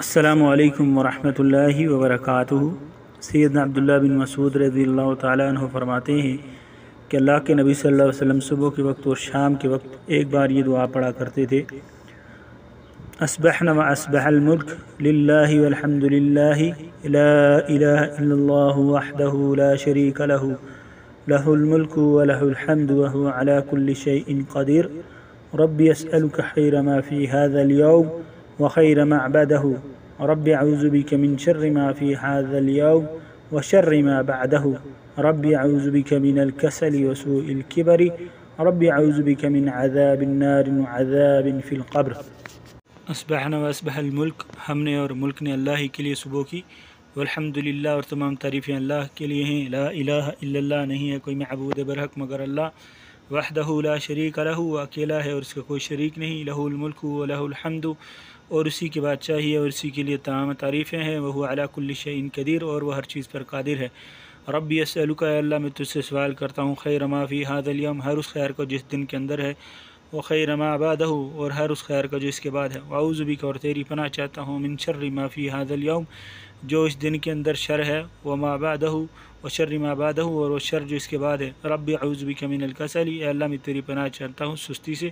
السلام علیکم ورحمۃ اللہ وبرکاتہ۔ سیدنا عبداللہ بن مسعود رضی اللہ تعالیٰ عنہ فرماتے ہیں کہ اللہ کے نبی صلی اللہ علیہ وسلم صبح کے وقت اور شام کے وقت ایک بار یہ دعا پڑھا کرتے تھے: اصبحنا واصبح الملک للہ والحمد للہ لا الہ الا اللہ وحدہ لا شریک لہ لہ الملک ولہ الحمد وہو علی کل شیء قدیر ربی اسألک خیر ما فی هذا اليوم وخیر ما بعده رب اعوذ بک من شر ما فی هذا اليوم وشر ما بعده رب اعوذ بک من الکسل وسوء الکبر رب اعوذ بک من عذاب النار وعذاب فی القبر۔ اصبحنا واصبح الملک، ہم نے اور ملک نے اللہ ہی کے لیے صبح کی، والحمدللہ، اور تمام تعریفیں اللہ کے لیے ہیں، لا الہ الا اللہ، نہیں ہے کوئی معبود برحق مگر اللہ، وحدہ لا شریک لہ، وہ اکیلا ہے اور اس کا کوئی شریک نہیں، لہ الملک و لہ الحمد، اور اسی کی بادشاہی ہے اور اسی کے لیے تمام تعریفیں ہیں، وہ علی کل شیء قدیر، اور وہ ہر چیز پر قادر ہے۔ ربی اسألک، اے اللہ میں تجھ سے سوال کرتا ہوں، خیر ما فی ھذا الیوم، ہر اس خیر کو جس دن کے اندر ہے، وخیر ما بعدہ، اور ہر اس خیر کا جو اس کے بعد ہے، واعوذ بک، اور تیری پناہ چاہتا ہوں، من شر ما فی ھذا الیوم، جو اس دن کے اندر شر ہے، وما بعدہ، وشر ما بعدہ، اور وہ شر جو اس کے بعد ہے، رب اعوذ بک من الکسل، اے اللہ میں تیری پناہ چاہتا ہوں سستی سے،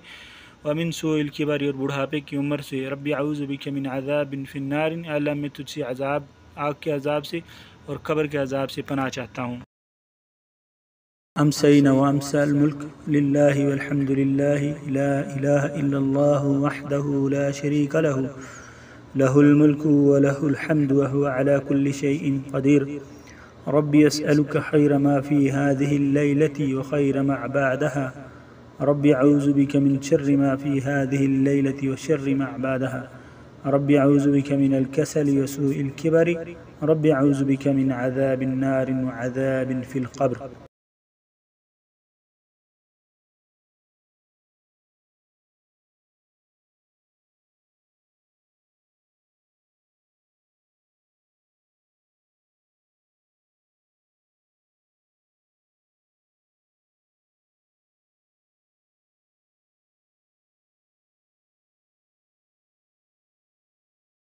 ومن سوء الکبر، اور بڑھاپے کی عمر سے، رب اعوذ بک من عذاب فی النار، اے اللہ میں تجھ سے عذاب، آگ کے عذاب سے اور قبر کے عذاب سے پناہ چاہتا ہوں۔ امسینا وامسی الملک للہ والحمد للہ لا الہ الا اللہ وحدہ لا شریک لہ لہ الملک ولہ الحمد وہو علی کل شیء قدیر ربی اسألک خیر ما فی هذه اللیلۃ وخیر ما بعدها رب اعوذ بک من شر ما فی هذه اللیلۃ وشر ما بعدها رب اعوذ بک من الکسل وسوء الکبر رب اعوذ بک من عذاب النار وعذاب فی القبر۔